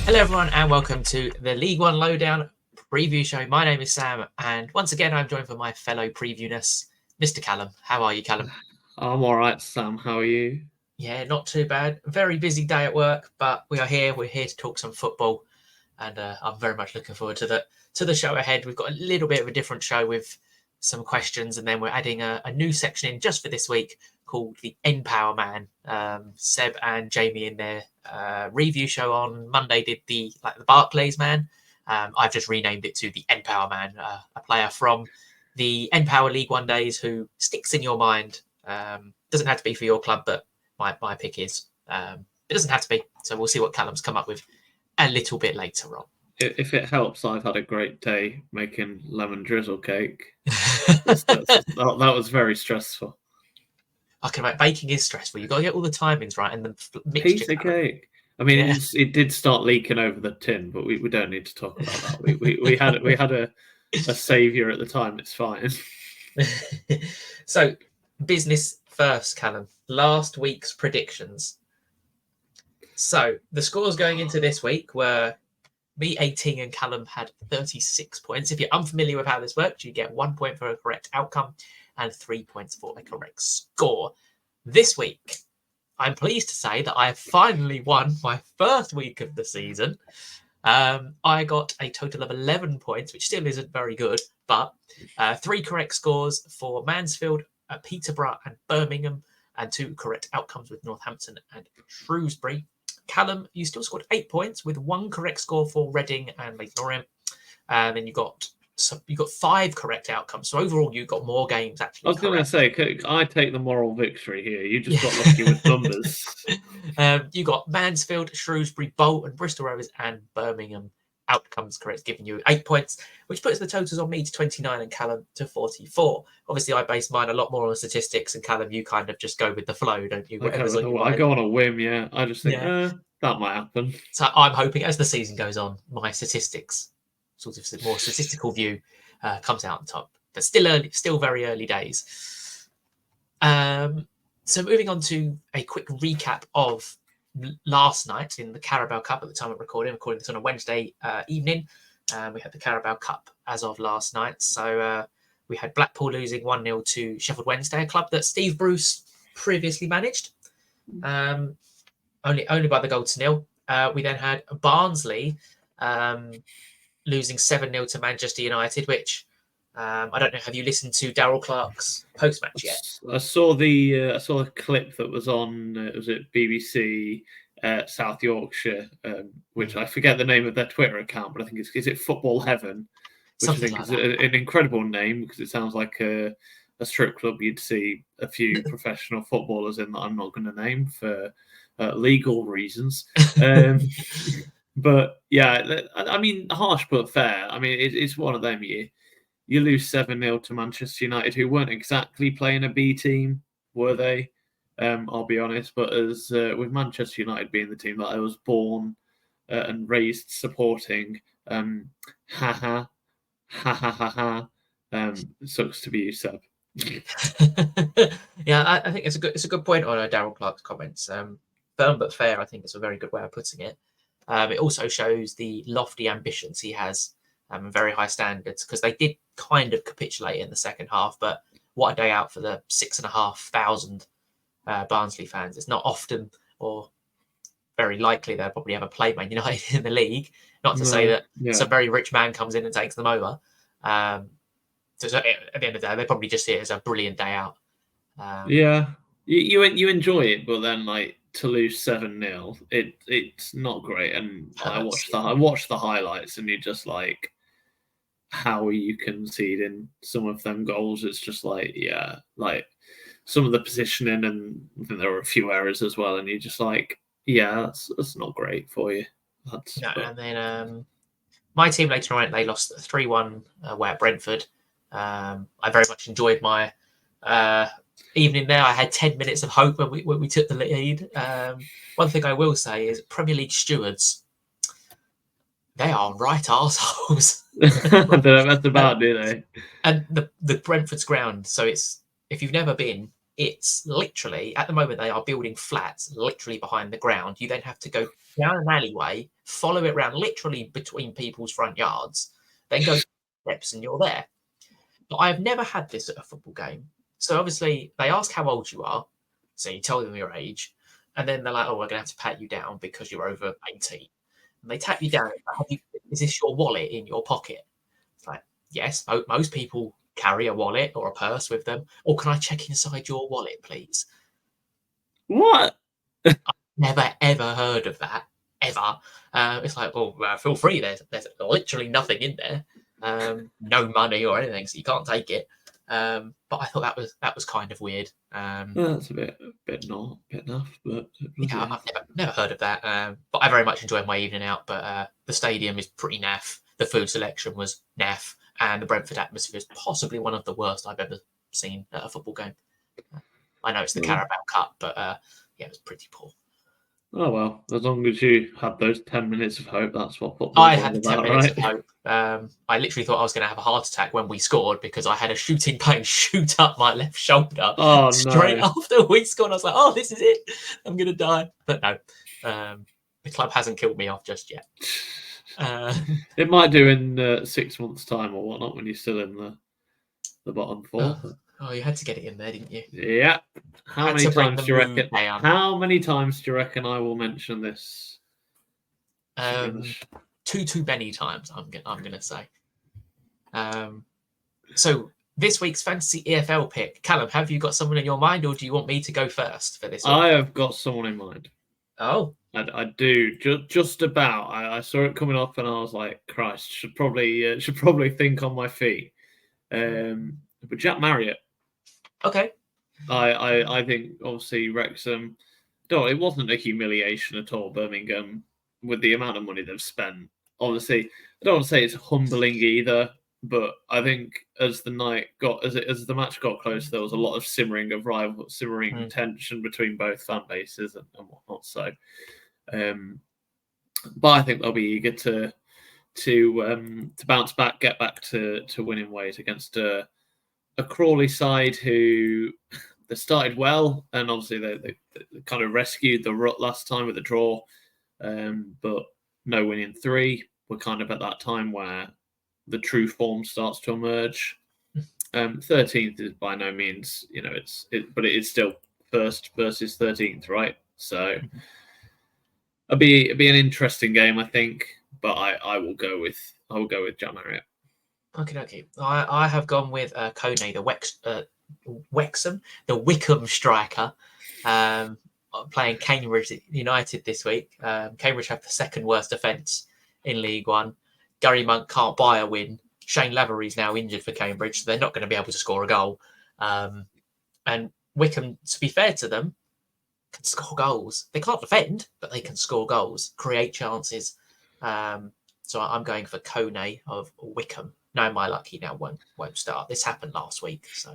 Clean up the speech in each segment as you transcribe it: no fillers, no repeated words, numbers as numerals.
Hello everyone and welcome to the League One Lowdown preview show. My name is Sam and once again I'm joined by my fellow previewist, Mr. Callum. How are you, Callum? I'm all right, Sam. How are you? Yeah, not too bad. Very busy day at work, but we are here. We're here to talk some football and I'm very much looking forward to the show ahead. We've got a little bit of a different show with some questions and then we're adding a new section in just for this week called the NPower Man. Seb and Jamie in their review show on Monday did the Barclays Man. I've just renamed it to the NPower Man, a player from the NPower League One days who sticks in your mind. Doesn't have to be for your club, but my pick is. It doesn't have to be. So we'll see what Callum's come up with a little bit later on. If it helps, I've had a great day making lemon drizzle cake. That was very stressful. I can imagine baking is stressful. You've got to get all the timings right and the mixture. Piece of cake. I mean, yeah. It did start leaking over the tin, but we don't need to talk about that. We had a saviour at the time. It's fine. So, business first, Callum. Last week's predictions. So the scores going into this week were me 18 and Callum had 36 points. If you're unfamiliar with how this works, you get 1 point for a correct outcome and 3 points for a correct score. This week, I'm pleased to say that I have finally won my first week of the season. I got a total of 11 points, which still isn't very good, but 3 correct scores for Mansfield, Peterborough and Birmingham, and 2 correct outcomes with Northampton and Shrewsbury. Callum, you still scored 8 points with 1 correct score for Reading and Leyton Orient. And then you got 5 correct outcomes. So overall, you got more games actually. I was going to say, I take the moral victory here. You just got lucky with numbers. You got Mansfield, Shrewsbury, Bolton, Bristol Rovers, and Birmingham outcomes correct, giving you 8 points, which puts the totals on me to 29 and Callum to 44. Obviously, I base mine a lot more on statistics, and Callum, you kind of just go with the flow, don't you? I go on a whim, yeah. I just think, that might happen. So I'm hoping as the season goes on, my statistics, sort of more statistical view, comes out on top. But still very early days. So moving on to a quick recap of last night in the Carabao Cup at the time of recording this on a Wednesday evening. We had the Carabao Cup as of last night. So we had Blackpool losing 1-0 to Sheffield Wednesday, a club that Steve Bruce previously managed, only by the goal to nil. We then had Barnsley losing 7-0 to Manchester United, which I don't know. Have you listened to Darryl Clark's post-match yet? I saw the clip that was on. Was it BBC South Yorkshire? Which I forget the name of their Twitter account, but I think is it Football Heaven, which Something I think is an incredible name because it sounds like a strip club you'd see a few professional footballers in that I'm not going to name for legal reasons. But yeah, I mean, harsh but fair. I mean, it's one of them. You lose 7-0 to Manchester United, who weren't exactly playing a B team, were they? I'll be honest. But as with Manchester United being the team that I was born and raised supporting, ha. Sucks to be you, Seb. Yeah, I think it's a good point on Darryl Clark's comments. Firm but fair, I think is a very good way of putting it. It also shows the lofty ambitions he has. Very high standards because they did kind of capitulate in the second half, but what a day out for the 6,500 Barnsley fans. It's not often or very likely they'll probably ever play Man United in the league. Not to say that some very rich man comes in and takes them over. So at the end of the day, they probably just see it as a brilliant day out. You enjoy it, but then to lose 7-0, it's not great. And I watched the highlights, and you're just like, how are you conceding some of them goals? It's just some of the positioning, and I think there were a few errors as well. And you're just like, that's not great for you. And then my team later on, they lost 3-1 away at Brentford. I very much enjoyed my evening there. I had 10 minutes of hope when we took the lead. One thing I will say is Premier League stewards, they are right arseholes. That's about, do they? And the Brentford's ground, so it's, if you've never been, it's literally, at the moment, they are building flats literally behind the ground. You then have to go down an alleyway, follow it around literally between people's front yards, then go steps and you're there. But I've never had this at a football game. So obviously they ask how old you are. So you tell them your age. And then they're like, oh, we're going to have to pat you down because you're over 18. And they tap you down. Is this your wallet in your pocket? It's like, yes, most people carry a wallet or a purse with them. Or can I check inside your wallet, please? What? I've never, ever heard of that, ever. It's like, well, feel free. There's literally nothing in there. No money or anything, so you can't take it. But I thought that was kind of weird. That's a bit naff, but yeah, I've never heard of that. But I very much enjoyed my evening out. But the stadium is pretty naff. The food selection was naff, and the Brentford atmosphere is possibly one of the worst I've ever seen at a football game. I know it's the Carabao Cup, but yeah, it was pretty poor. Oh well, as long as you had those 10 minutes of hope, that's what football. I had the 10 minutes of hope. I literally thought I was going to have a heart attack when we scored because I had a shooting pain shoot up my left shoulder straight after we scored. I was like, oh, this is it. I'm going to die. But no, the club hasn't killed me off just yet. It might do in 6 months' time or whatnot when you're still in the bottom four. Oh, you had to get it in there, didn't you? Yeah. How many times do you reckon? How many times do you reckon I will mention this? Too many times. I'm gonna say. So this week's fantasy EFL pick, Callum. Have you got someone in your mind, or do you want me to go first for this week? I have got someone in mind. Oh, I do. Just about. I saw it coming up, and I was like, Christ, should probably think on my feet. But Jack Marriott. Okay. I think obviously Wrexham. No, it wasn't a humiliation at all. Birmingham, with the amount of money they've spent, obviously, I don't want to say it's humbling either. But I think as the match got closer, there was a lot of simmering tension between both fan bases and whatnot. So, but I think they'll be eager to bounce back, get back to winning ways against a Crawley side who they started well, and obviously they kind of rescued the rut last time with the draw, but no win in 3. We're kind of at that time where the true form starts to emerge. 13th is by no means, but it is still first versus 13th, right? So it'll be an interesting game, I think, but I will go with Jack Marriott. Okay. I have gone with Kone, the Wycombe striker, playing Cambridge United this week. Cambridge have the second worst defence in League One. Gary Monk can't buy a win. Shane Lavery's now injured for Cambridge, so they're not going to be able to score a goal. And Wycombe, to be fair to them, can score goals. They can't defend, but they can score goals, create chances. So I'm going for Kone of Wycombe. No, my luck, he now won't start. This happened last week, so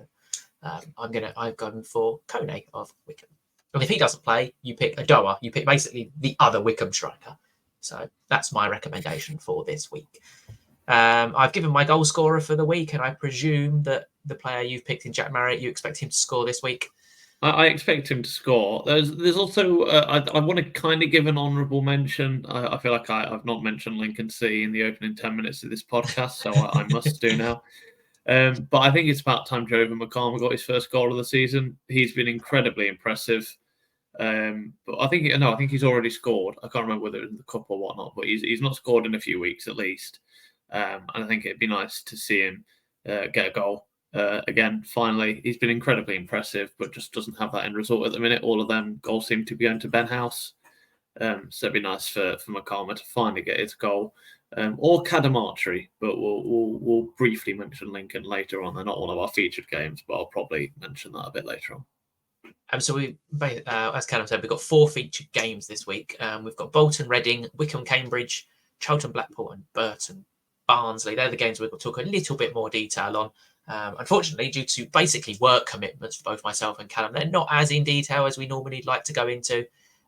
I've gone for Kone of Wycombe. And if he doesn't play, you pick Adoa. You pick basically the other Wycombe striker. So that's my recommendation for this week. I've given my goal scorer for the week, and I presume that the player you've picked in Jack Marriott, you expect him to score this week. I expect him to score. There's also I want to kind of give an honourable mention. I feel like I've not mentioned Lincoln City in the opening 10 minutes of this podcast, so I must do now. But I think it's about time Jovan McCarthy got his first goal of the season. He's been incredibly impressive. But I think he's already scored. I can't remember whether in the cup or whatnot, but he's not scored in a few weeks at least. And I think it'd be nice to see him get a goal. Again, finally, he's been incredibly impressive, but just doesn't have that end result at the minute. All of them goals seem to be going to Ben House. So it'd be nice for McCarthy to finally get his goal. Or Cadamartri, but we'll briefly mention Lincoln later on. They're not one of our featured games, but I'll probably mention that a bit later on. So as Callum said, we've got 4 featured games this week. We've got Bolton, Reading, Wycombe, Cambridge, Charlton, Blackpool, and Burton, Barnsley. They're the games we'll talk a little bit more detail on. Unfortunately, due to basically work commitments for both myself and Callum, they're not as in detail as we normally like to go into,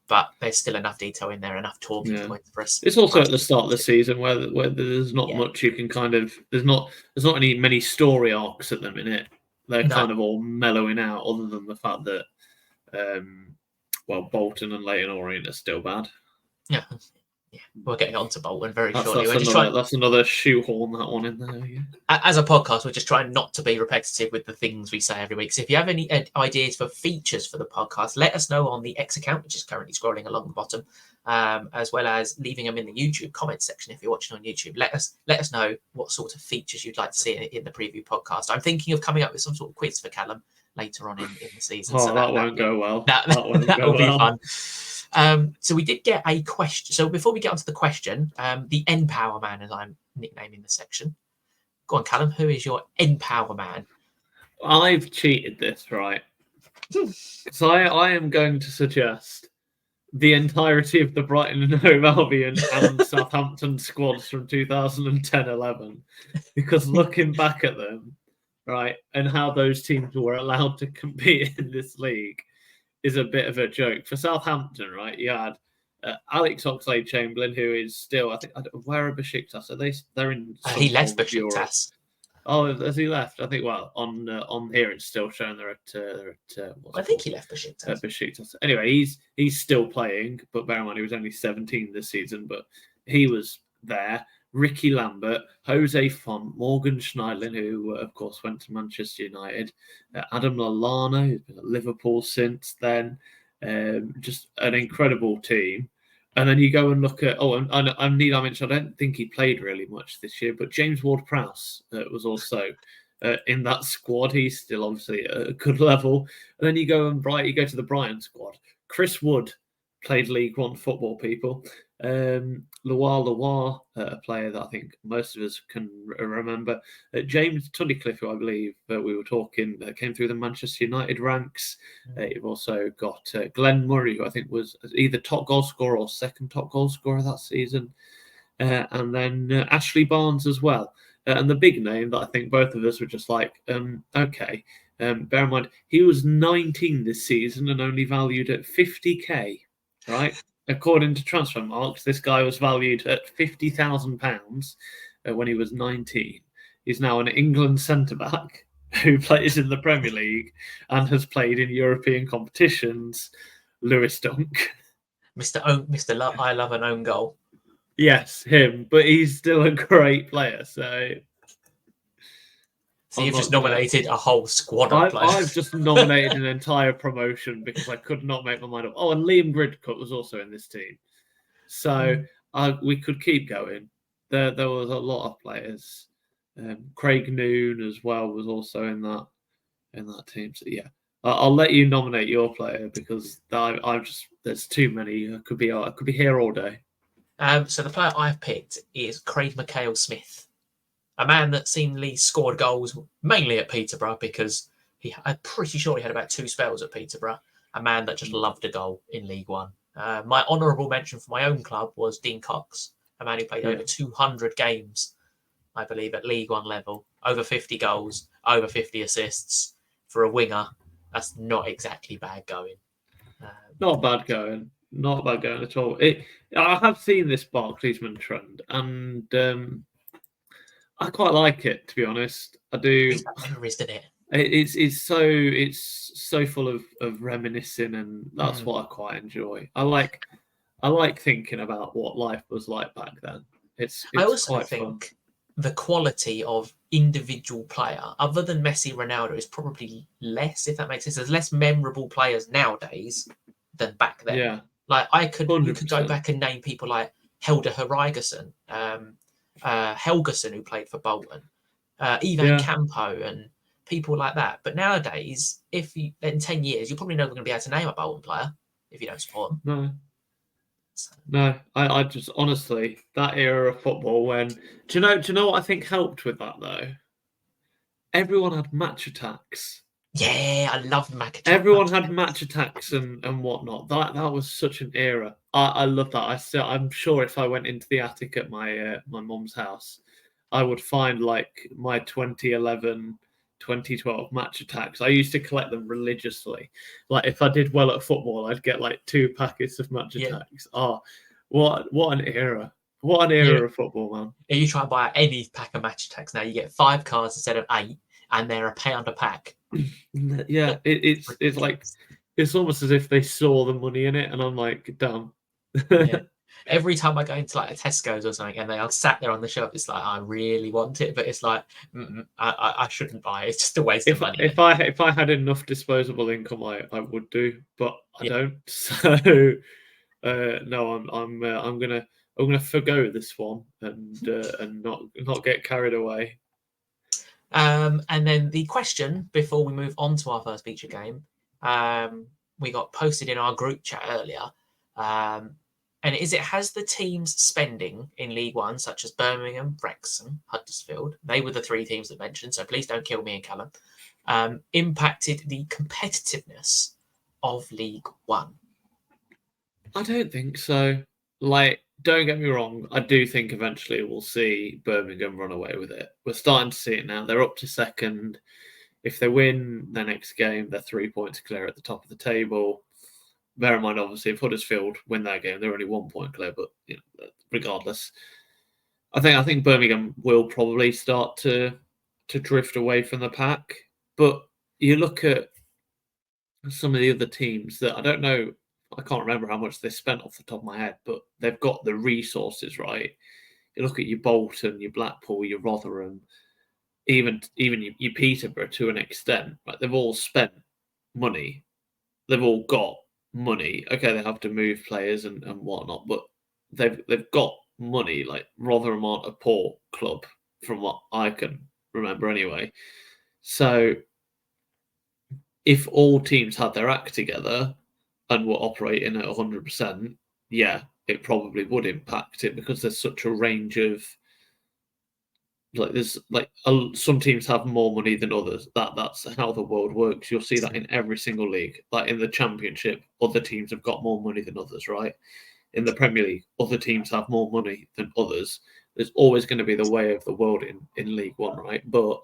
but there's still enough detail in there, enough talking points for us. It's also at the start of the season where there's not much you can kind of there's not many story arcs at the minute They're No. kind of all mellowing out, other than the fact that, Bolton and Leyton Orient are still bad. Yeah. Yeah, we're getting on to Bolton very That's shortly. that's another shoehorn that one in there. Yeah. As a podcast, we're just trying not to be repetitive with the things we say every week. So if you have any ideas for features for the podcast, let us know on the X account, which is currently scrolling along the bottom, as well as leaving them in the YouTube comments section if you're watching on YouTube. Let us know what sort of features you'd like to see in the preview podcast. I'm thinking of coming up with some sort of quiz for Callum later on in the season. Oh, so that won't go well. That will be fun. So we did get a question. So before we get onto the question, the NPower Man, as I'm nicknaming the section. Go on, Callum. Who is your NPower Man? I've cheated this, right? So I am going to suggest the entirety of the Brighton and Hove Albion and Southampton squads from 2010-11, because looking back at them, right, and how those teams were allowed to compete in this league is a bit of a joke. For Southampton, right, you had Alex Oxlade-Chamberlain, who is still, I think, where are Besiktas? They're in. He left Besiktas. Oh, has he left? I think. Well, on here it's still showing they're at. I think he left Besiktas. Besiktas. Anyway, he's still playing, but bear in mind he was only 17 this season, but he was there. Ricky Lambert, Jose Font, Morgan Schneidlin, who of course went to Manchester United, Adam Lallana, who's been at Liverpool since then. Just an incredible team. And then you go and look at, I need I mention, I don't think he played really much this year, but James Ward-Prowse was also in that squad. He's still obviously at a good level. And then you go to the Brighton squad. Chris Wood played League One football, people. Loire, a player that I think most of us can remember. James Tunnicliffe, who I believe we were talking, came through the Manchester United ranks. You've also got Glenn Murray, who I think was either top goal scorer or second top goal scorer that season. And then Ashley Barnes as well. And the big name that I think both of us were just like, okay. Bear in mind, he was 19 this season and only valued at 50k, right? According to Transfermarkt, this guy was valued at £50,000 when he was 19. He's now an England centre-back who plays in the Premier League and has played in European competitions. Lewis Dunk. Mr. I love an own goal. Yes, him. But he's still a great player, so... So you've just nominated a whole squad of players. I've just nominated an entire promotion because I could not make my mind up. Oh, and Liam Gridcut was also in this team. So we could keep going. There was a lot of players. Craig Noon as well was also in that team. So yeah, I'll let you nominate your player because there's too many. I could be here all day. So the player I've picked is Craig McHale-Smith. A man that seemingly scored goals mainly at Peterborough because I'm pretty sure he had about 2 spells at Peterborough. A man that just loved a goal in League One. My honourable mention for my own club was Dean Cox, a man who played over 200 games, I believe, at League One level. Over 50 goals, over 50 assists. For a winger, that's not exactly bad going. Not bad going. Not bad going at all. I have seen this Barclaysman trend and... I quite like it, to be honest. I do. It's that memories, isn't it? It's so full of reminiscing, and that's what I quite enjoy. I like thinking about what life was like back then. I also think the quality of individual player, other than Messi, Ronaldo, is probably less. If that makes sense, there's less memorable players nowadays than back then. Yeah, like you could go back and name people like Helder Harigason. Helgeson, who played for Bolton, Ivan Campo, and people like that. But nowadays, in 10 years, you're probably never going to be able to name a Bolton player if you don't support them. No. I just honestly that era of football when do you know what I think helped with that though? Everyone had Match Attax. Yeah, I loved Match Attax. Everyone had Match Attax and whatnot. That was such an era. I love that. I'm sure if I went into the attic at my mum's house, I would find like my 2011, 2012 Match Attax. I used to collect them religiously. Like if I did well at football, I'd get like 2 packets of Match Attax. Oh, what an era! What an era of football, man. If you try and buy any pack of Match Attax now, you get 5 cards instead of 8, and they're £1 a pack. Yeah, it's like it's almost as if they saw the money in it, and I'm like, damn. Yeah. Every time I go into like a Tesco's or something, and they are sat there on the shelf, it's like I really want it, but it's like I shouldn't buy it. It's just a waste of money. If I had enough disposable income, I would do, but I don't. So no, I'm gonna forgo this one and not get carried away. And then the question before we move on to our first feature game, we got posted in our group chat earlier. And has the teams spending in League One, such as Birmingham, Wrexham, Huddersfield, they were the three teams that mentioned, so please don't kill me and Callum, impacted the competitiveness of League One? I don't think so. Like, don't get me wrong, I do think eventually we'll see Birmingham run away with it. We're starting to see it now. They're up to second. If they win their next game, they're 3 points clear at the top of the table. Bear in mind, obviously, if Huddersfield win that game, they're only 1 point clear. But regardless, I think Birmingham will probably start to drift away from the pack. But you look at some of the other teams that I don't know. I can't remember how much they spent off the top of my head, but they've got the resources, right? You look at your Bolton, your Blackpool, your Rotherham, even your Peterborough to an extent. Like they've all spent money. They've all got money. Okay, they have to move players and whatnot, but they've got money. Like Rotherham aren't a poor club from what I can remember anyway. So if all teams had their act together and were operating at 100%, yeah, it probably would impact it because there's such a range of some teams have more money than others. That's how the world works. You'll see that in every single league. Like in the Championship, other teams have got more money than others, right? In the Premier League, other teams have more money than others. There's always going to be the way of the world in League One, right? But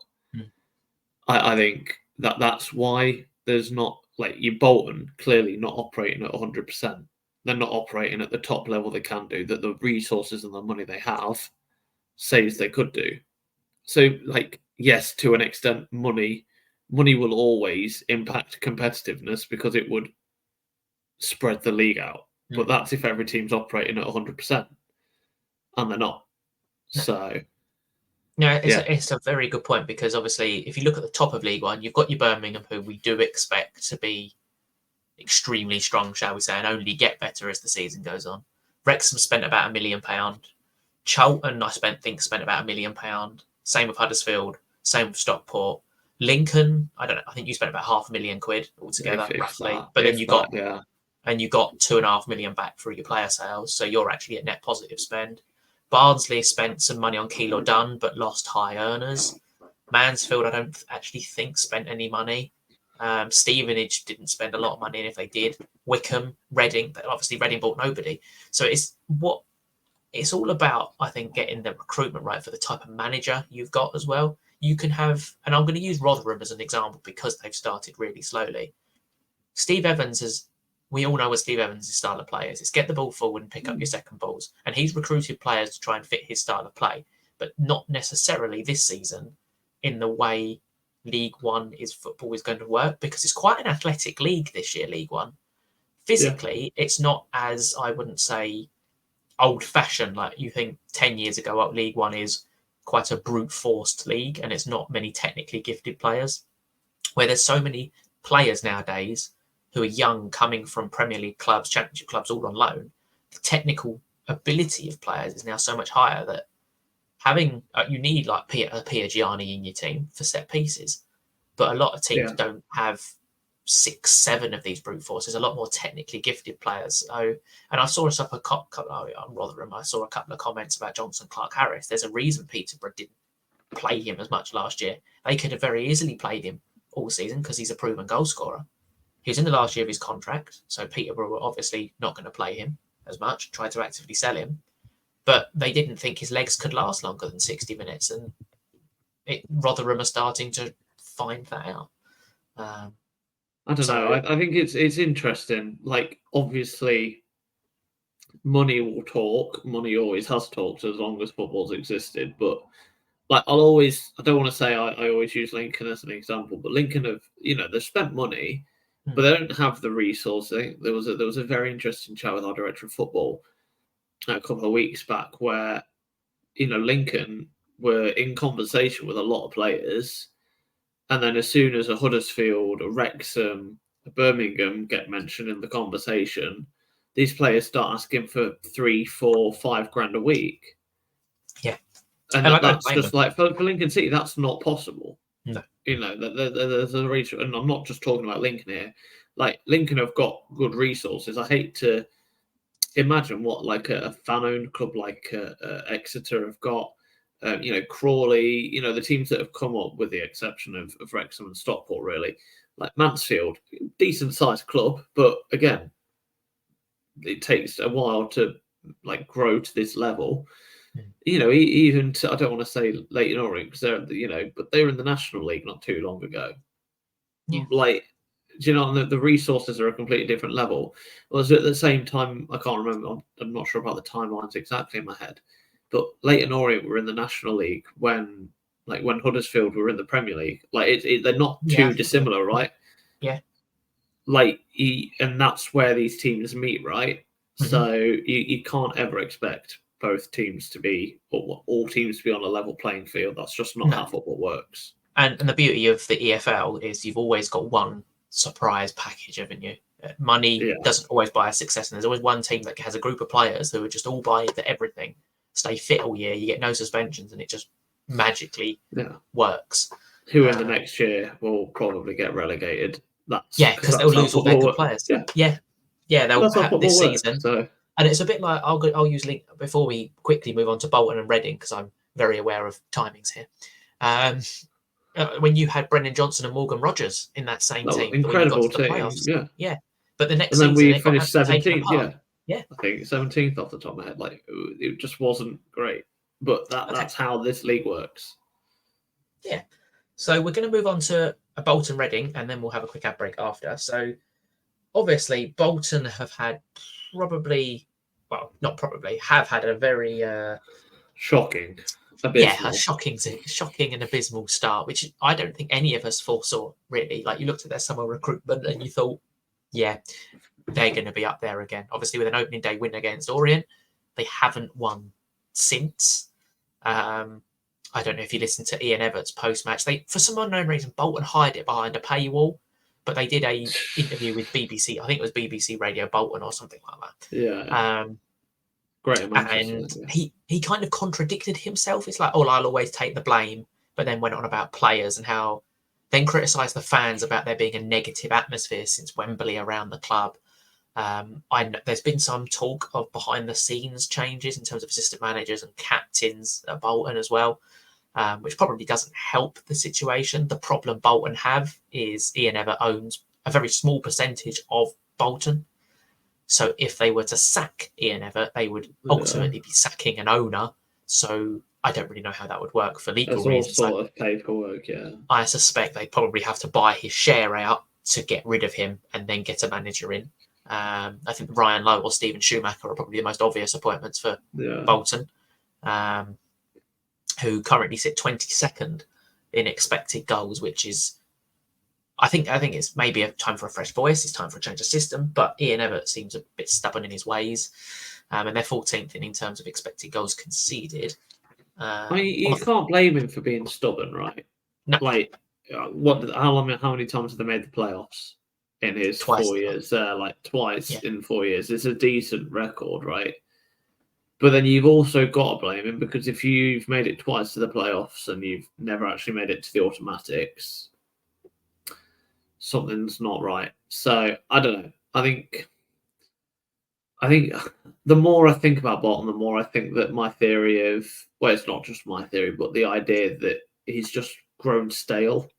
I think that's why there's not like your Bolton clearly not operating at 100%. They're not operating at the top level they can do. That the resources and the money they have says they could do. So, like, yes, to an extent, money will always impact competitiveness because it would spread the league out. But that's if every team's operating at 100%, and they're not. So, it's a very good point because obviously, if you look at the top of League One, you've got your Birmingham, who we do expect to be extremely strong, shall we say, and only get better as the season goes on. Wrexham spent about £1 million. Charlton, I think, spent about £1 million. Same with Huddersfield. Same with Stockport. Lincoln, I don't know. I think you spent about £500,000 altogether, roughly. But then you got £2.5 million back for your player sales, so you're actually at net positive spend. Barnsley spent some money on Keeler Dunn, but lost high earners. Mansfield, I don't actually think spent any money. Stevenage didn't spend a lot of money, and if they did, Wycombe, Reading, but obviously Reading bought nobody. So it's all about, I think, getting the recruitment right for the type of manager you've got as well. You can have, and I'm going to use Rotherham as an example because they've started really slowly. Steve Evans we all know what Steve Evans' style of play is. It's get the ball forward and pick up your second balls. And he's recruited players to try and fit his style of play, but not necessarily this season in the way League One football is going to work, because it's quite an athletic league this year, League One. Physically, it's not as, I wouldn't say, old-fashioned. Like you think 10 years ago, League One is quite a brute-forced league, and it's not many technically gifted players. Where there's so many players nowadays who are young, coming from Premier League clubs, Championship clubs, all on loan, the technical ability of players is now so much higher that having you need like Pia Gianni in your team for set pieces, but a lot of teams don't have 6, 7 of these brute forces. A lot more technically gifted players. So, and I saw us up on Rotherham. I saw a couple of comments about Johnson Clark-Harris. There's a reason Peterborough didn't play him as much last year. They could have very easily played him all season because he's a proven goal scorer. He was in the last year of his contract, so Peterborough were obviously not going to play him as much, tried to actively sell him, but they didn't think his legs could last longer than 60 minutes, and Rotherham are starting to find that out. I don't know. I think it's interesting. Like, obviously, money will talk. Money always has talked as long as football's existed, but like I don't want to say I always use Lincoln as an example, but Lincoln have, they've spent money, but they don't have the resources. I think there was a very interesting chat with our director of football a couple of weeks back where, Lincoln were in conversation with a lot of players, and then as soon as a Huddersfield, a Wrexham, a Birmingham get mentioned in the conversation, these players start asking for 3, 4, 5 grand a week. Yeah. And that's just like for Lincoln City, that's not possible. No. There's a reason, and I'm not just talking about Lincoln here. Like Lincoln have got good resources. I hate to imagine what like a fan-owned club like Exeter have got. Crawley. The teams that have come up, with the exception of Wrexham and Stockport, really, like Mansfield, decent sized club, but again, it takes a while to like grow to this level. Even I don't want to say Leyton Orient because they're, but they were in the National League not too long ago. Yeah. Like, the resources are a completely different level. Well, at the same time, I can't remember. I'm not sure about the timelines exactly in my head, but Leyton Orient were in the National League when Huddersfield were in the Premier League. Like, they're not too dissimilar, right? Yeah. Like, and that's where these teams meet, right? Mm-hmm. So you can't ever expect both teams to be, or all teams to be on a level playing field. That's just not how football works. And the beauty of the EFL is you've always got one surprise package, haven't you? Money doesn't always buy a success, and there's always one team that has a group of players who are just all buy into everything, stay fit all year, you get no suspensions, and it just magically works. Who in the next year will probably get relegated. Because they'll lose all their good players. Yeah, they'll have this season. So. And it's a bit like, I'll use Link before we quickly move on to Bolton and Reading, because I'm very aware of timings here. When you had Brendan Johnson and Morgan Rogers in that same team, incredible team, playoffs, yeah. But the next season, we finished 17th. Yeah, I think 17th off the top of my head. Like, it just wasn't great, but that's how this league works. Yeah. So we're going to move on to a Bolton Reading, and then we'll have a quick ad break after. So obviously, Bolton have had have had a very shocking, a shocking and abysmal start, which I don't think any of us foresaw, really. Like, you looked at their summer recruitment and you thought, they're going to be up there again. Obviously, with an opening day win against Orient, they haven't won since. I don't know if you listened to Ian Everts post-match. They, for some unknown reason, Bolton hide it behind a paywall, but they did a interview with BBC. I think it was BBC Radio Bolton or something like that. Yeah. Great. And he kind of contradicted himself. It's like, I'll always take the blame, but then went on about players and how, then criticised the fans about there being a negative atmosphere since Wembley around the club. There's been some talk of behind-the-scenes changes in terms of assistant managers and captains at Bolton as well, which probably doesn't help the situation. The problem Bolton have is Ian Evatt owns a very small percentage of Bolton. So if they were to sack Ian Evatt, they would ultimately be sacking an owner. So I don't really know how that would work for legal reasons. All sort of paperwork, I suspect they probably have to buy his share out to get rid of him and then get a manager in. I think Ryan Lowe or Stephen Schumacher are probably the most obvious appointments for Bolton, who currently sit 22nd in expected goals, which is, I think it's maybe a time for a fresh voice. It's time for a change of system, but Ian Evatt seems a bit stubborn in his ways, and they're 14th in terms of expected goals conceded. You can't blame him for being stubborn, right? No. Like, how many times have they made the playoffs in his 4 years? Twice in 4 years. It's a decent record, right? But then you've also got to blame him, because if you've made it twice to the playoffs and you've never actually made it to the automatics, something's not right. So I don't know. I think the more I think about Bolton, the more I think that my theory of, well, it's not just my theory, but the idea that he's just grown stale.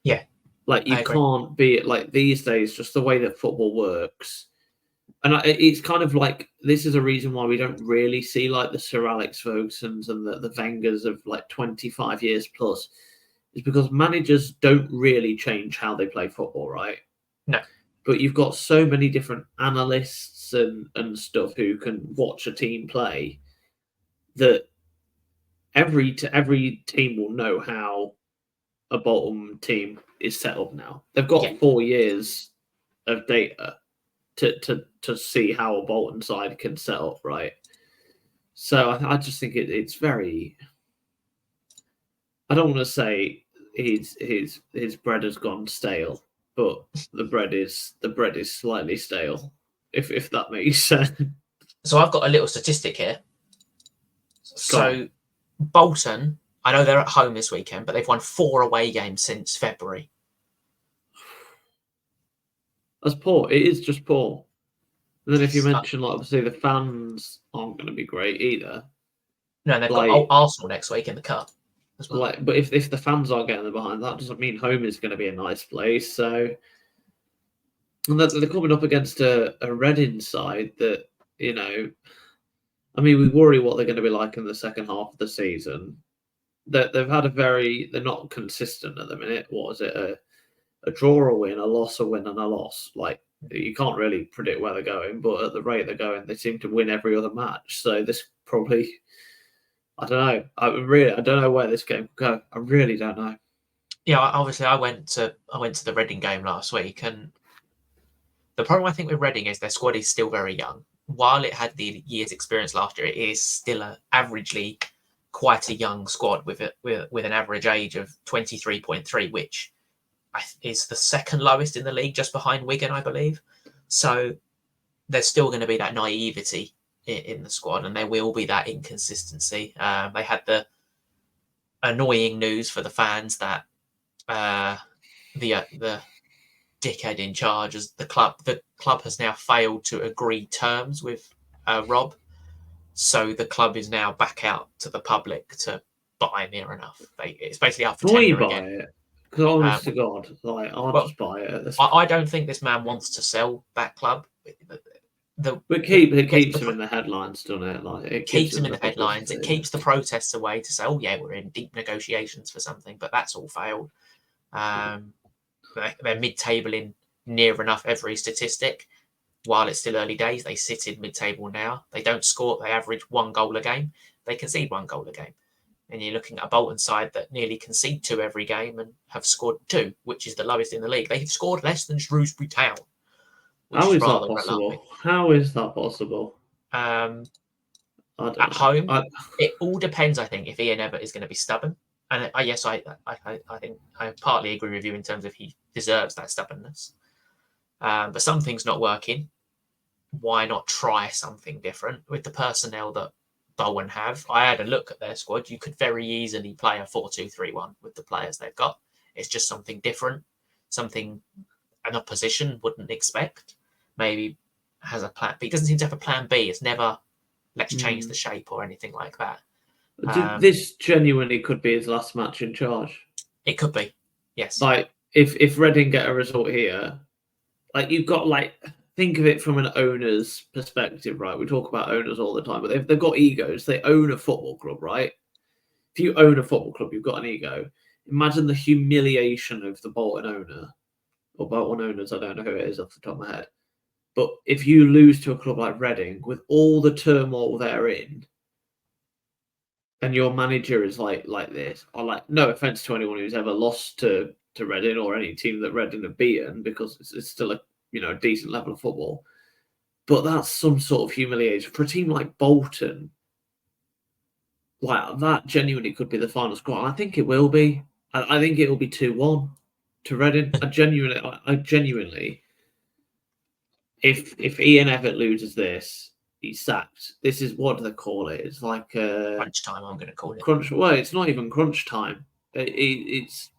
Yeah. Like, you can't be, like, these days, just the way that football works. And it's kind of like, this is a reason why we don't really see, like, the Sir Alex Fergusons and the Wengers of, like, 25 years plus. Is because managers don't really change how they play football, right? No. But you've got so many different analysts and stuff who can watch a team play that every team will know how a Bolton team is set up now. They've got 4 years of data to see how a Bolton side can set up, right? So I just think it's very. I don't want to say his bread has gone stale, but the bread is slightly stale, if that makes sense. So I've got a little statistic here. So Bolton, I know they're at home this weekend, but they've won 4 away games since February. That's poor. It is just poor. And then if you mention, like, obviously the fans aren't going to be great either. No, and they've got Arsenal next week in the cup as well. Like, but if the fans aren't getting behind, that doesn't mean home is going to be a nice place. So, and they're coming up against a Reading side that, you know, I mean, we worry what they're going to be like in the second half of the season. That they've had they're not consistent at the minute. What is it? A draw, a win, a loss, a win, and a loss. Like, you can't really predict where they're going, but at the rate they're going, they seem to win every other match. So this probably, I don't know. I don't know where this game will go. I really don't know. Yeah, obviously, I went to the Reading game last week, and the problem I think with Reading is their squad is still very young. While it had the year's experience last year, it is still averagely quite a young squad with an average age of 23.3, which is the second lowest in the league, just behind Wigan, I believe. So there's still going to be that naivety in the squad, and there will be that inconsistency. They had the annoying news for the fans that the dickhead in charge as the club has now failed to agree terms with Rob, so the club is now back out to the public to buy Near Enough. It's basically up for tender again. It? Because honest to God, like, I'll just buy it. I don't think this man wants to sell that club. It keeps him in the headlines, doesn't it? Like, it keeps him in the headlines. It keeps the protests away to say, "Oh yeah, we're in deep negotiations for something," but that's all failed. They're mid-table in Near Enough every statistic. While it's still early days, they sit in mid-table now. They don't score. They average 1 goal a game. They concede 1 goal a game. And you're looking at a Bolton side that nearly concede 2 every game and have scored 2, which is the lowest in the league. They've scored less than Shrewsbury Town. How is that possible? How is that possible? At home, it all depends, I think, if Ian Evatt is going to be stubborn. And I think I partly agree with you in terms of he deserves that stubbornness. But something's not working. Why not try something different with the personnel that Bowen have? I had a look at their squad. You could very easily play a 4-2-3-1 with the players they've got. It's just something different, something an opposition wouldn't expect. Maybe has a plan B. It doesn't seem to have a plan B. It's never let's change the shape or anything like that. This genuinely could be his last match in charge. It could be, yes. Like, if Reading get a result here, like, you've got, like, think of it from an owner's perspective, right? We talk about owners all the time, but they've got egos. They own a football club, right? If you own a football club, you've got an ego. Imagine the humiliation of the Bolton owner, or Bolton owners, I don't know who it is off the top of my head. But if you lose to a club like Reading, with all the turmoil they're in, and your manager is like this, or like, no offense to anyone who's ever lost to Reading or any team that Reading have beaten, because it's still a decent level of football. But that's some sort of humiliation for a team like Bolton. Like, that genuinely could be the final score. And I think it will be. I think it will be 2-1 to Reading. I genuinely, if Ian Evatt loses this, he's sacked. This is, what do they call it? It's like crunch time. I'm going to call it crunch. Well, it's not even crunch time. It's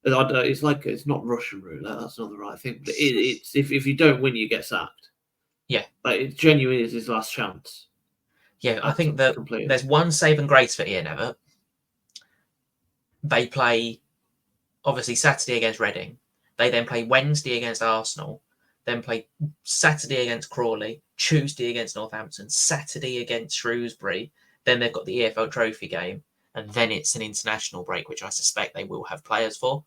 like, it's not Russian roulette. That's not the right thing. But it's if you don't win, you get sacked. Yeah, like, it genuinely is his last chance. Yeah, I think that there's one saving grace for Ian Evatt. They play, obviously, Saturday against Reading. They then play Wednesday against Arsenal. Then play Saturday against Crawley, Tuesday against Northampton, Saturday against Shrewsbury. Then they've got the EFL Trophy game, and then it's an international break, which I suspect they will have players for.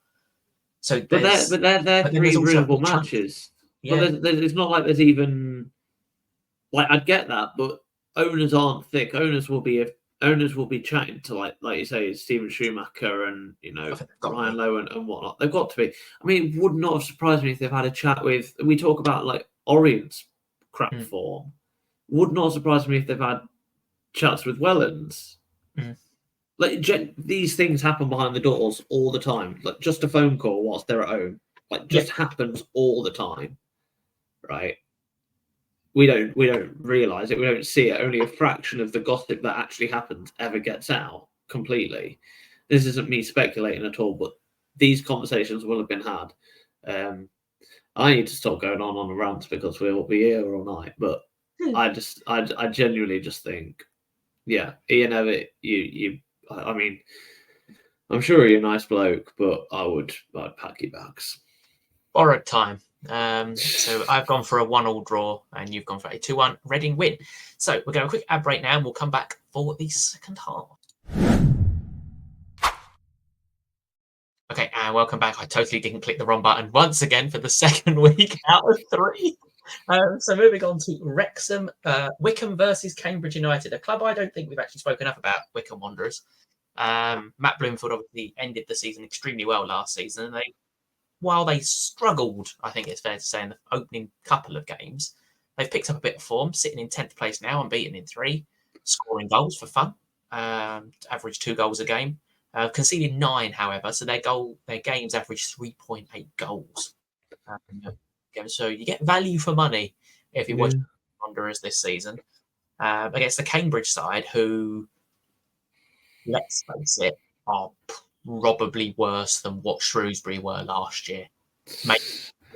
So, they're 3 winnable matches. Yeah. But it's not like there's even, like, I'd get that, but owners aren't thick. Owners will be owners will be chatting to like you say, Stephen Schumacher and Ryan Lowe and whatnot. They've got to be. I mean, it would not have surprised me if they've had a chat with. We talk about like Orient's crap form. Would not surprise me if they've had chats with Wellens. Like these things happen behind the doors all the time. Like just a phone call whilst they're at home, like just happens all the time, right? We don't realize it. We don't see it. Only a fraction of the gossip that actually happens ever gets out completely. This isn't me speculating at all, but these conversations will have been had. I need to stop going on a rant because we'll be here all night. But I genuinely just think, yeah, Ian Evatt, I mean, I'm sure you're a nice bloke, but I'd pack your bags. Borrowed time. So I've gone for a 1-1 draw and you've gone for a 2-1 Reading win. So we're going to a quick ad break now and we'll come back for the second half. Okay, and welcome back. I totally didn't click the wrong button once again for the second week out of 3. So moving on to Wrexham, Wycombe versus Cambridge United, a club I don't think we've actually spoken enough about, Wycombe Wanderers. Matt Bloomfield obviously ended the season extremely well last season. While they struggled, I think it's fair to say, in the opening couple of games, they've picked up a bit of form, sitting in 10th place now, unbeaten in 3, scoring goals for fun, average 2 goals a game. Conceded 9, however, so their games average 3.8 goals. So you get value for money if you watch Wanderers this season against the Cambridge side, who, let's face it, are probably worse than what Shrewsbury were last year. Maybe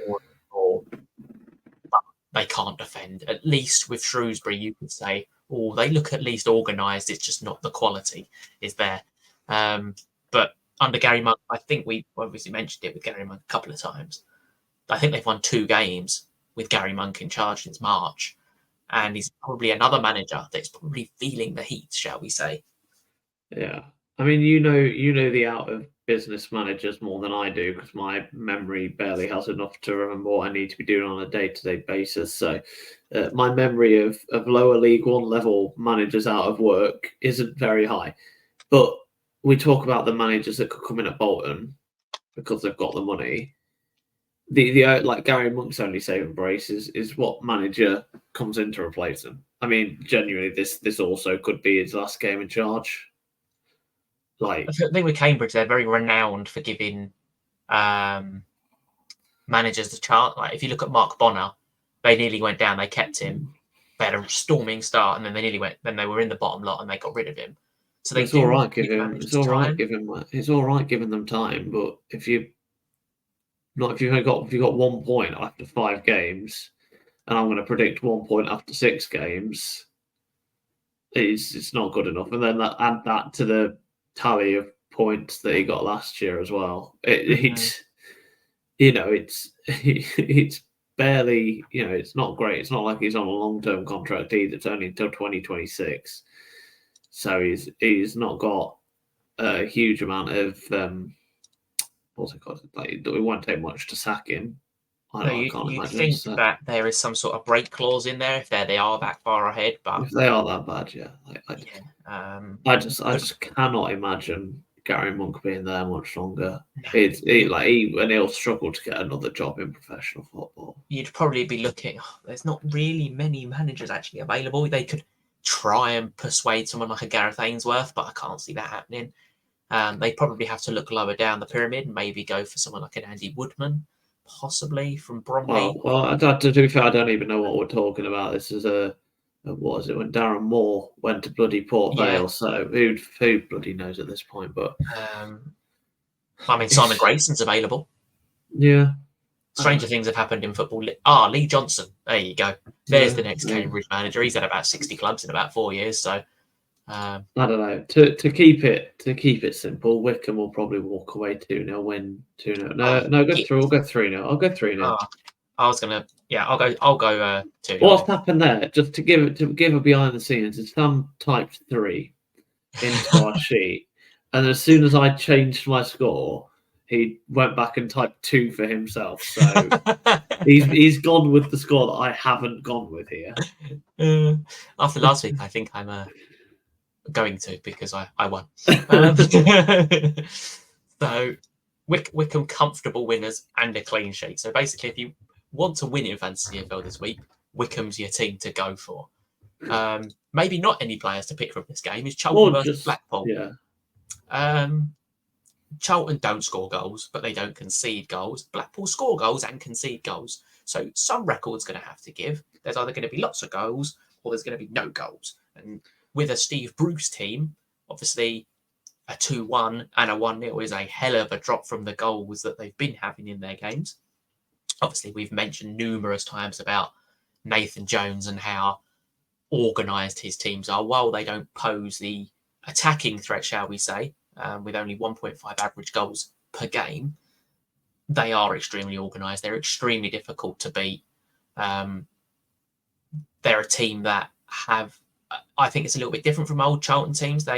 more, but they can't defend. At least with Shrewsbury, you could say, oh, they look at least organised. It's just not the quality is there. But under Gary Monk, I think we obviously mentioned it with Gary Monk a couple of times. I think they've won 2 games with Gary Monk in charge since March. And he's probably another manager that's probably feeling the heat, shall we say. Yeah. I mean, you know the out of business managers more than I do because my memory barely has enough to remember what I need to be doing on a day-to-day basis. So my memory of lower League One level managers out of work isn't very high. But we talk about the managers that could come in at Bolton because they've got the money. The like Gary Monk's only saving grace is what manager comes in to replace him. I mean, genuinely, this also could be his last game in charge. Like, I think with Cambridge, they're very renowned for giving managers the chance. Like, if you look at Mark Bonner, they nearly went down. They kept him. They had a storming start, and then they nearly went. Then they were in the bottom lot, and they got rid of him. So it's all right giving them time, but if you've got 1 point after 5 games, and I'm going to predict 1 point after 6 games, it's not good enough. And then add that to the tally of points that he got last year as well. It's barely, it's not great. It's not like he's on a long-term contract either. It's only until 2026. So he's not got a huge amount of what's it called? Like, it won't take much to sack him. You think that there is some sort of break clause in there if they are that far ahead, but if they are that bad, I just cannot imagine Gary Monk being there much longer. No. He'll struggle to get another job in professional football. You'd probably be looking. There's not really many managers actually available. They could try and persuade someone like a Gareth Ainsworth, but I can't see that happening. They probably have to look lower down the pyramid and maybe go for someone like an Andy Woodman, possibly from Bromley. Well, to be fair, I don't even know what we're talking about. This is what is it when Darren Moore went to bloody Port Vale? Yeah. So who bloody knows at this point? But I mean, Simon Grayson's available. Yeah. Stranger things have happened in football. Lee Johnson. There you go. There's the next Cambridge manager. He's had about 60 clubs in about 4 years. So I don't know. To keep it simple, Wycombe will probably walk away 2-0, win 2-0. No, go through. I'll go 3-0. I'll go 3-0. I was gonna. Yeah, I'll go 2-0. What's happened there? Just to give a behind the scenes, is Sam typed 3 into our sheet, and as soon as I changed my score, he went back and typed 2 for himself. So he's gone with the score that I haven't gone with here. After last week, I think I'm going to because I won. So Wycombe comfortable winners and a clean sheet. So basically, if you want to win in Fantasy EFL this week, Wycombe's your team to go for. Maybe not any players to pick from this game is Charlton versus Blackpool. Yeah. Charlton don't score goals, but they don't concede goals. Blackpool score goals and concede goals. So some record's going to have to give. There's either going to be lots of goals or there's going to be no goals. And with a Steve Bruce team, obviously a 2-1 and a 1-0 is a hell of a drop from the goals that they've been having in their games. Obviously, we've mentioned numerous times about Nathan Jones and how organised his teams are. While they don't pose the attacking threat, shall we say, with only 1.5 average goals per game, they are extremely organised. They're extremely difficult to beat. They're a team that have, I think it's a little bit different from old Charlton teams.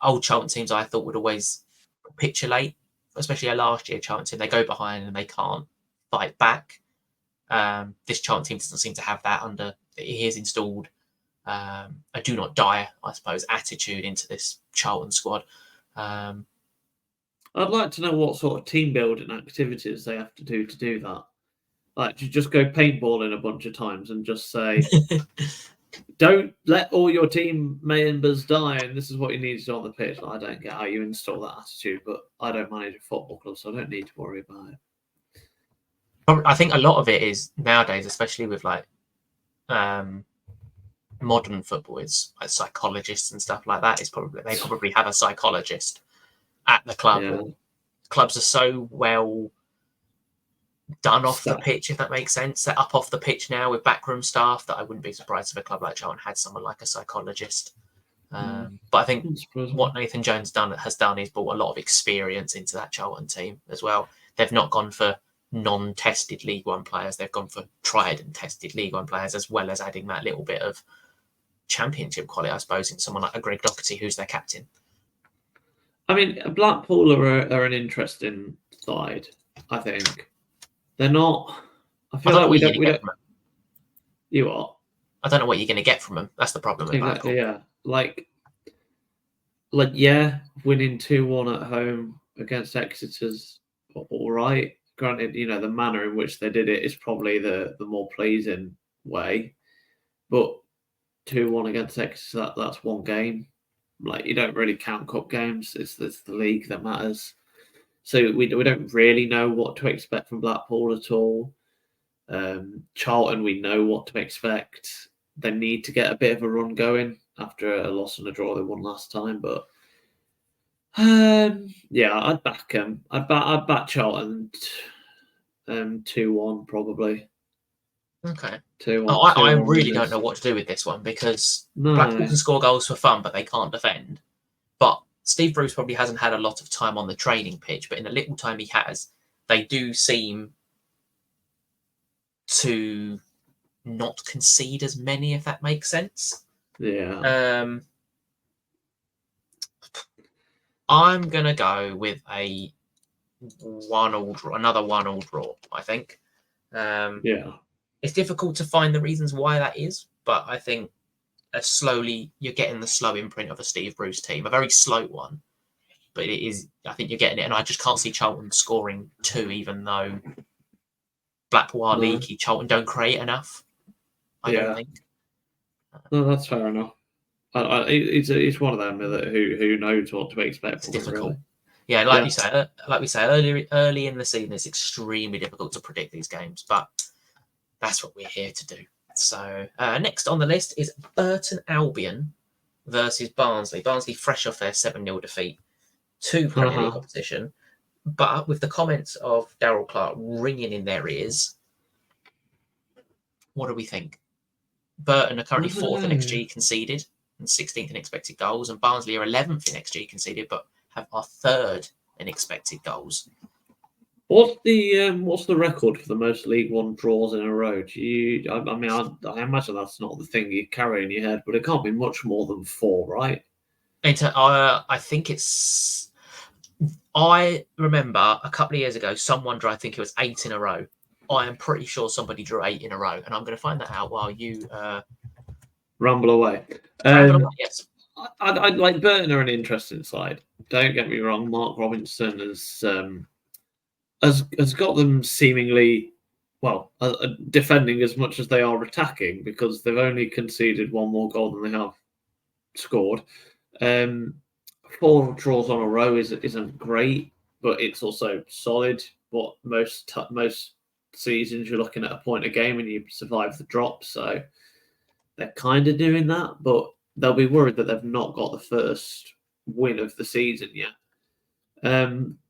Old Charlton teams I thought would always capitulate, especially a last year Charlton team. They go behind and they can't fight back. This Charlton team doesn't seem to have that under. He has installed a do not die, I suppose, attitude into this Charlton squad. I'd like to know what sort of team building activities they have to do that. Like, to just go paintballing a bunch of times and just say, don't let all your team members die, and this is what you need to do on the pitch. I don't get how you install that attitude, but I don't manage a football club, so I don't need to worry about it. I think a lot of it is nowadays, especially with like modern football, it's like psychologists and stuff like that. They probably have a psychologist at the club. Yeah. Clubs are so well done off the pitch, if that makes sense. Set up off the pitch now with backroom staff that I wouldn't be surprised if a club like Charlton had someone like a psychologist. But I think what Nathan Jones has done is brought a lot of experience into that Charlton team as well. They've not gone for non-tested League One players. They've gone for tried and tested League One players, as well as adding that little bit of Championship quality, I suppose, in someone like a Greg Doherty, who's their captain. I mean, Blackpool are an interesting side, I think. They're not. I feel like we don't. You are. I don't know what you're going to get from them. That's the problem. Exactly. Yeah. Like, yeah, winning 2-1 at home against Exeter's all right. Granted, the manner in which they did it is probably the more pleasing way, but 2-1 against Exeter, that's one game. Like, you don't really count cup games. It's the league that matters. So we don't really know what to expect from Blackpool at all. Charlton, we know what to expect. They need to get a bit of a run going after a loss and a draw they won last time. But yeah, I'd back them. I'd back Charlton 2-1 probably. Okay. 2-1. I really don't know what to do with this one because Blackpool can score goals for fun, but they can't defend. But Steve Bruce probably hasn't had a lot of time on the training pitch, but in the little time he has, they do seem to not concede as many, if that makes sense. Yeah. I'm gonna go with a 1-1 draw, another 1-1 draw. I think. Yeah. It's difficult to find the reasons why that is, but I think you're getting the slow imprint of a Steve Bruce team, a very slow one, but it is. I think you're getting it, and I just can't see Charlton scoring 2, even though Blackpool are leaky. Charlton don't create enough. I don't think. No, that's fair enough. It's one of them who knows what to expect. It's difficult. Really. Yeah, like we say early in the season, it's extremely difficult to predict these games, but that's what we're here to do. So next on the list is Burton Albion versus Barnsley. Barnsley fresh off their 7-0 defeat to Premier League opposition, but with the comments of Darryl Clark ringing in their ears, what do we think? Burton are currently 4th in XG conceded and 16th in expected goals, and Barnsley are 11th in XG conceded, but are 3rd in expected goals. What's the record for the most League One draws in a row? I imagine that's not the thing you carry in your head, but it can't be much more than 4, right? I think it's. I remember a couple of years ago, someone drew. I think it was 8 in a row. I am pretty sure somebody drew 8 in a row, and I'm going to find that out while you ramble away. Yes. I like Burton are an interesting side. Don't get me wrong. Mark Robinson has got them seemingly defending as much as they are attacking, because they've only conceded one more goal than they have scored. 4 draws on a row isn't great, but it's also solid. But most seasons you're looking at a point a game and you survive the drop, so they're kind of doing that, but they'll be worried that they've not got the first win of the season yet.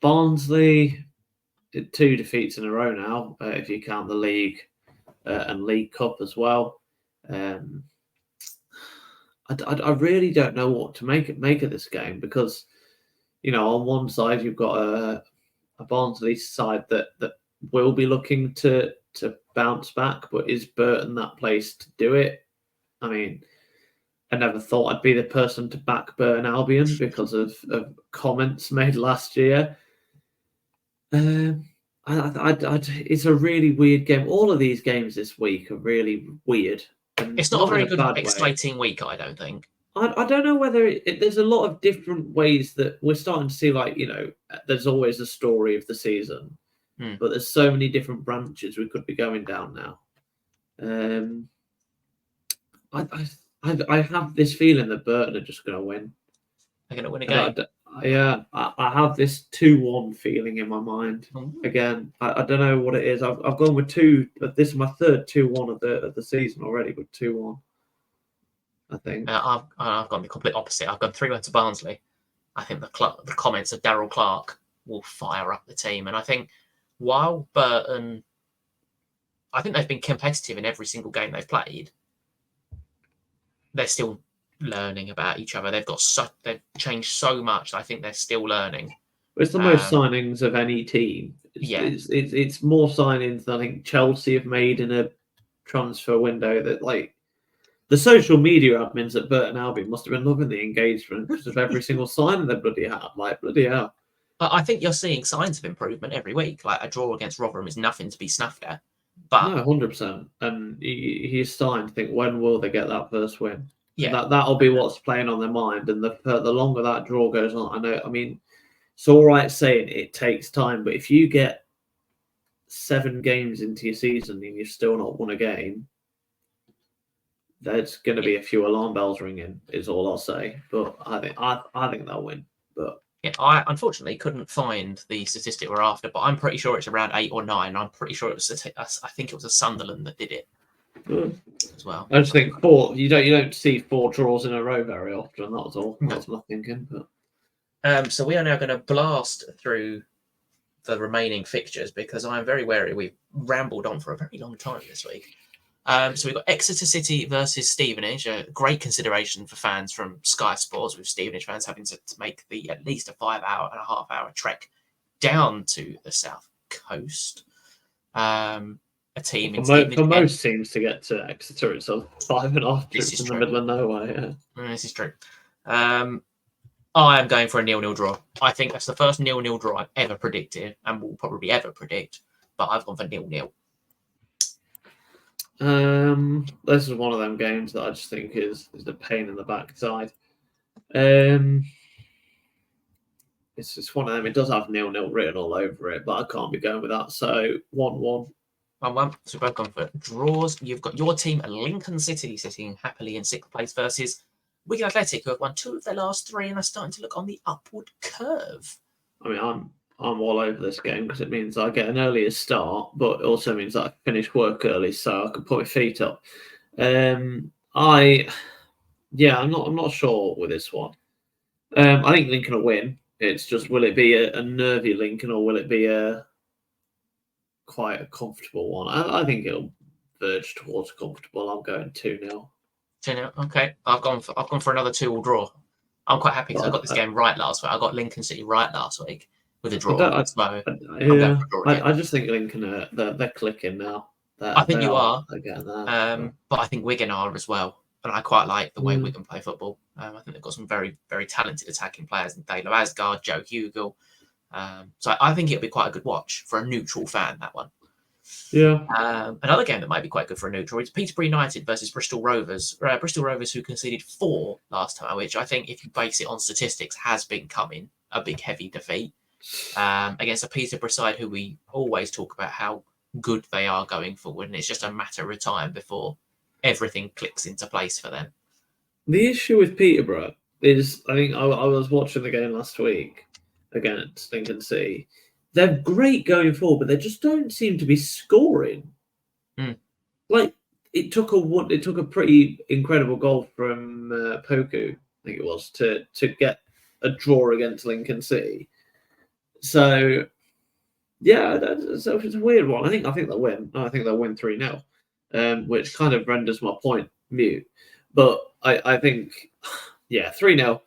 Barnsley, 2 defeats in a row now, if you count the league and League Cup as well. I really don't know what to make of this game, because, on one side you've got a Barnsley side that will be looking to bounce back, but is Burton that place to do it? I mean, I never thought I'd be the person to back Burton Albion because of comments made last year. It's a really weird game. All of these games this week are really weird. It's not a very good, exciting week, I don't think. I don't know whether there's a lot of different ways that we're starting to see, there's always a story of the season, but there's so many different branches we could be going down now. I have this feeling that Burton are just going to win. They're going to win a game. I have this 2-1 feeling in my mind. Again, I don't know what it is. I've gone with 2. This is my third 2-1 of the season already, with 2-1. I think I've gone the complete opposite. I've gone 3-1 to Barnsley. I think the comments of Darryl Clark will fire up the team, and I think while Burton, I think they've been competitive in every single game they've played, they're still learning about each other. They've changed so much. I think they're still learning. It's the most signings of any team. It's more signings than I think Chelsea have made in a transfer window. That the social media admins at Burton Albion must have been loving the engagement because of every single signing they bloody had. Bloody hell. I think you're seeing signs of improvement every week. A draw against Rotherham is nothing to be snuffed at. But no, 100%. And he's starting to think, when will they get that first win? Yeah, that'll be what's playing on their mind. And the longer that draw goes on, it's all right saying it takes time, but if you get 7 games into your season and you've still not won a game, there's going to be a few alarm bells ringing, is all I'll say. But I think they'll win. But yeah, I unfortunately couldn't find the statistic we're after, but I'm pretty sure it's around 8 or 9. I'm pretty sure it was. I think it was a Sunderland that did it as well. I just think 4. You don't see 4 draws in a row very often. That was all. No. That's what I'm thinking. But so we are now going to blast through the remaining fixtures, because I'm very wary. We've rambled on for a very long time this week. So we've got Exeter City versus Stevenage, a great consideration for fans from Sky Sports, with Stevenage fans having to make at least a 5.5-hour trek down to the south coast. A team in for most teams to get to Exeter, it's a 5.5 trips in the middle of nowhere. Yeah. This is true. I am going for a 0-0 draw. I think that's the first 0-0 draw I've ever predicted, and will probably ever predict. But I've gone for 0-0. This is one of them games that I just think is a pain in the backside. It's just one of them. It does have 0-0 written all over it, but I can't be going with that. So 1-1. 1-1. So we've both gone for draws. You've got your team, Lincoln City, sitting happily in 6th place, versus Wigan Athletic, who have won 2 of their last 3 and are starting to look on the upward curve. I'm all over this game because it means I get an earlier start, but it also means that I finish work early, so I can put my feet up. I'm not sure with this one. I think Lincoln will win. It's just, will it be a nervy Lincoln, or will it be quite a comfortable one? I think it'll verge towards comfortable. I'm going 2-0. 2-0. Okay, I've gone for another 2-2 draw. I'm quite happy because I got this game right last week. I got Lincoln City right last week with a draw. I just think Lincoln they're clicking now. I think you are. But I think Wigan are as well. And I quite like the way Wigan play football. I think they've got some very, very talented attacking players in Taylor Asgard, Joe Hugel. So I think it'll be quite a good watch for a neutral fan, that one. Yeah. Another game that might be quite good for a neutral is Peterborough United versus Bristol Rovers. Bristol Rovers, who conceded 4 last time, which I think, if you base it on statistics, has becoming a big, heavy defeat against a Peterborough side who we always talk about how good they are going forward, and it's just a matter of time before everything clicks into place for them. The issue with Peterborough is, I think I was watching the game last week against Lincoln City. They're great going forward, but they just don't seem to be scoring. Like it took a pretty incredible goal from Poku, I think it was, to get a draw against Lincoln City. So yeah, it's a weird one. I think they'll win. I think they'll win 3-0, which kind of renders my point mute. But I think, yeah, 3-0.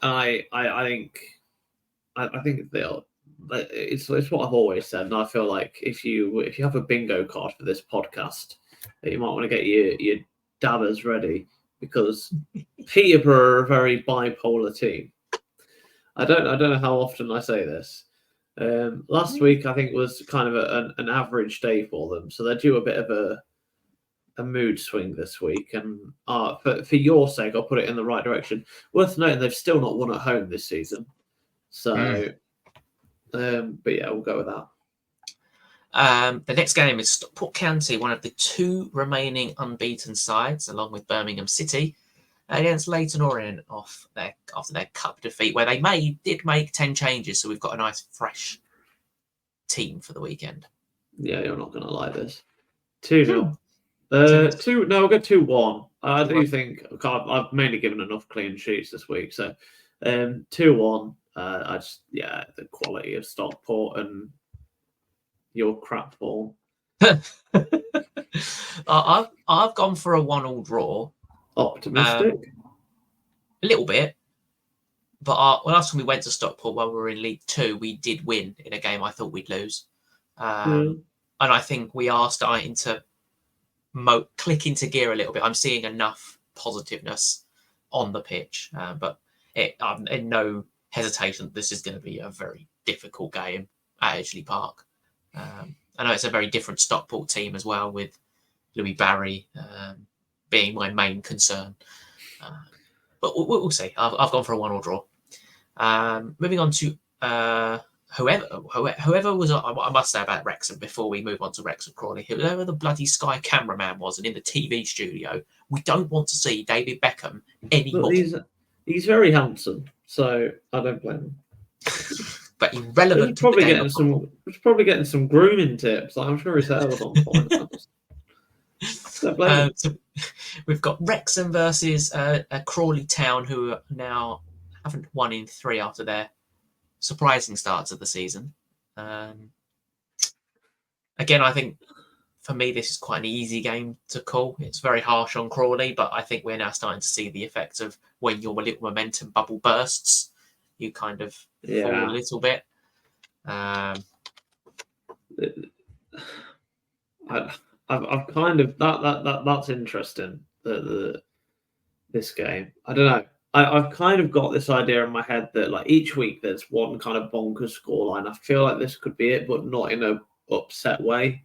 I think they'll. It's what I've always said, and I feel like if you have a bingo card for this podcast, you might want to get your dabbers ready, because Peterborough are a very bipolar team. I don't know how often I say this. Last week I think was kind of an average day for them, so they're due a bit of a mood swing this week. And for your sake, I'll put it in the right direction. Worth noting, they've still not won at home this season, so. But yeah, we'll go with that. The next game is Stockport County, one of the 2 remaining unbeaten sides, along with Birmingham City, against Leyton Orient after their cup defeat, where they did make 10 changes, so we've got a nice fresh team for the weekend. Yeah, you're not going to like this. 2-0. We'll go 2-1. I do think I've mainly given enough clean sheets this week, so 2-1. The quality of Stockport and your crap form. I've gone for a 1-1 draw. Optimistic? A little bit. But last time we went to Stockport while we were in League 2, we did win in a game I thought we'd lose. And I think we are starting to click into gear a little bit. I'm seeing enough positiveness on the pitch, but I'm in no hesitation. This is going to be a very difficult game at Edgeley Park. I know it's a very different Stockport team as well, with Louis Barry being my main concern. But we'll see. I've gone for a 1-1 draw. Moving on to whoever was, I must say about Wrexham before we move on to Wrexham Crawley, whoever the bloody Sky cameraman was and in the TV studio, we don't want to see David Beckham anymore. He's very handsome, so I don't blame him. But irrelevant. He's probably getting some grooming tips. I'm sure his hair was on point. So we've got Wrexham versus Crawley Town, who now haven't won in 3 after their surprising starts of the season. Again, I think for me this is quite an easy game to call. It's very harsh on Crawley, but I think we're now starting to see the effects of when your little momentum bubble bursts, you kind of fall a little bit. I've kind of that's interesting. This game, I don't know. I've kind of got this idea in my head that like each week there's one kind of bonkers scoreline. I feel like this could be it, but not in a upset way.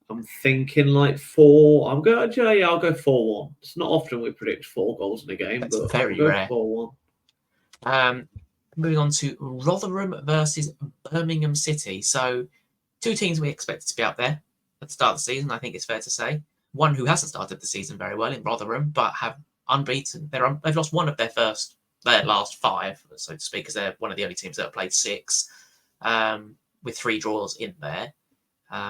I'm thinking like 4. I'll go 4-1. It's not often we predict 4 goals in a game, That's but very rare. 4-1. Moving on to Rotherham versus Birmingham City. So 2 teams we expected to be up there at the start of the season, I think it's fair to say. One who hasn't started the season very well in Rotherham, but have unbeaten. They've lost one of their last 5, so to speak, because they're one of the only teams that have played 6, with 3 draws in there.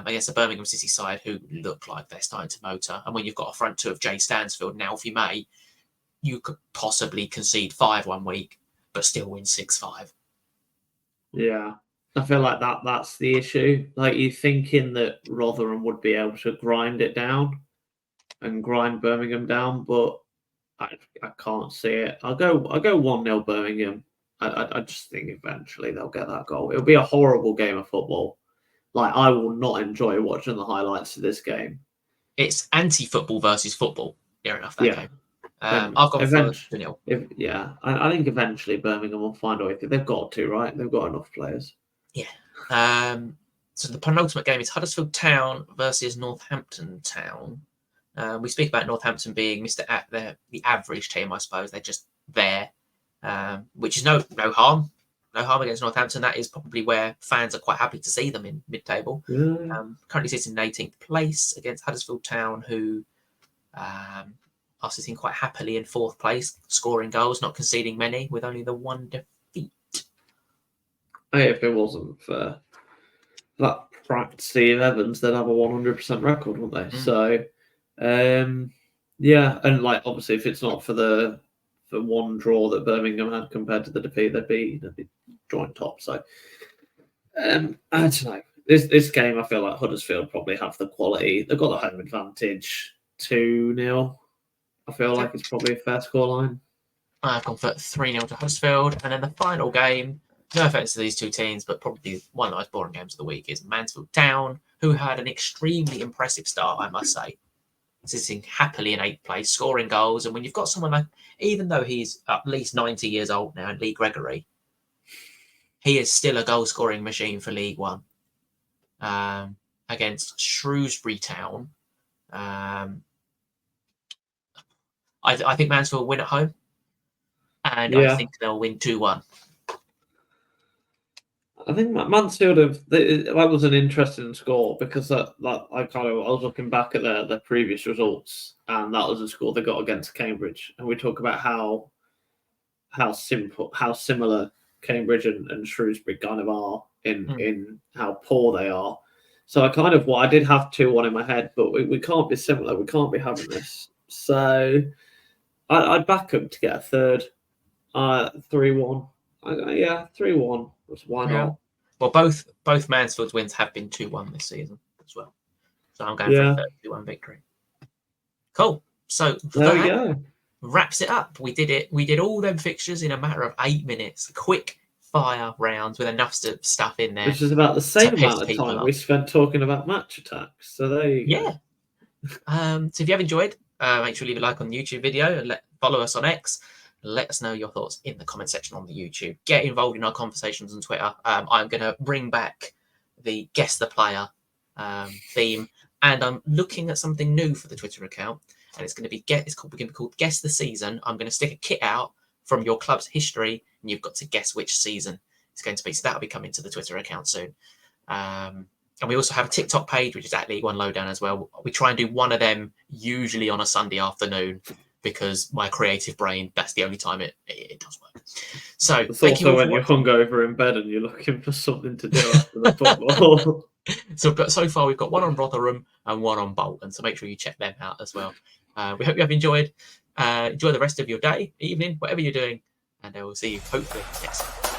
Against the Birmingham City side who look like they're starting to motor. And when you've got a front 2 of Jay Stansfield and Alfie May, you could possibly concede 5 one week, but still win 6-5. Yeah, I feel like that's the issue. Like, you're thinking that Rotherham would be able to grind it down and grind Birmingham down, but I can't see it. I'll go 1-0 Birmingham. I just think eventually they'll get that goal. It'll be a horrible game of football. Like, I will not enjoy watching the highlights of this game. It's anti-football versus football. Near enough, that game. I've got 2-0. I think eventually Birmingham will find a way. They've got to, right? They've got enough players. Yeah. So the penultimate game is Huddersfield Town versus Northampton Town. We speak about Northampton being the average team, I suppose. They're just there, which is no harm. No harm against Northampton. That is probably where fans are quite happy to see them in mid-table. Currently sitting in 18th place against Huddersfield Town, who are sitting quite happily in 4th place, scoring goals, not conceding many, with only the 1 defeat. Hey, if it wasn't for that practice the 11s, they'd have a 100% record, wouldn't they? So, yeah, and like obviously, if it's not for the one draw that Birmingham had compared to the defeat, they'd be joint top. So, I don't know. This game, I feel like Huddersfield probably have the quality. They've got the home advantage, 2-0. I feel like it's probably a fair scoreline. I've gone for 3-0 to Huddersfield, and then the final game. No offense to these two teams, but probably one of the most boring games of the week is Mansfield Town, who had an extremely impressive start, I must say. Sitting happily in 8th place, scoring goals. And when you've got someone like, even though he's at least 90 years old now, Lee Gregory, he is still a goal-scoring machine for League One. Against Shrewsbury Town. I think Mansfield will win at home. And I think they'll win 2-1. I think Mansfield that was an interesting score because I was looking back at their previous results, and that was a score they got against Cambridge. And we talk about how similar Cambridge and Shrewsbury kind of are in how poor they are. So I did have 2-1 in my head, but we can't be similar. We can't be having this. So I'd back them to get a third, 3-1. 3-1. Why not? Well, both Mansfield's wins have been 2-1 this season as well. So I'm going for a 2-1 victory. Cool. So there we go. Wraps it up. We did it. We did all them fixtures in a matter of 8 minutes. Quick fire rounds with enough stuff in there. Which is about the same amount of time we spent talking about Match Attax. So there you go. So if you have enjoyed, make sure you leave a like on the YouTube video and follow us on X. Let us know your thoughts in the comment section on the YouTube. Get involved in our conversations on Twitter. I'm going to bring back the Guess the Player theme, and I'm looking at something new for the Twitter account, and it's going to be called Guess the Season. I'm going to stick a kit out from your club's history, and you've got to guess which season it's going to be. So that'll be coming to the Twitter account soon. And we also have a TikTok page, which is at League One Lowdown as well. We try and do one of them usually on a Sunday afternoon, because my creative brain, that's the only time it does work. So it's also when you're hungover in bed and you're looking for something to do after the football. So far we've got one on Rotherham and one on Bolton, so make sure you check them out as well. We hope you have enjoyed. Enjoy the rest of your day, evening, whatever you're doing, and we'll see you hopefully next time.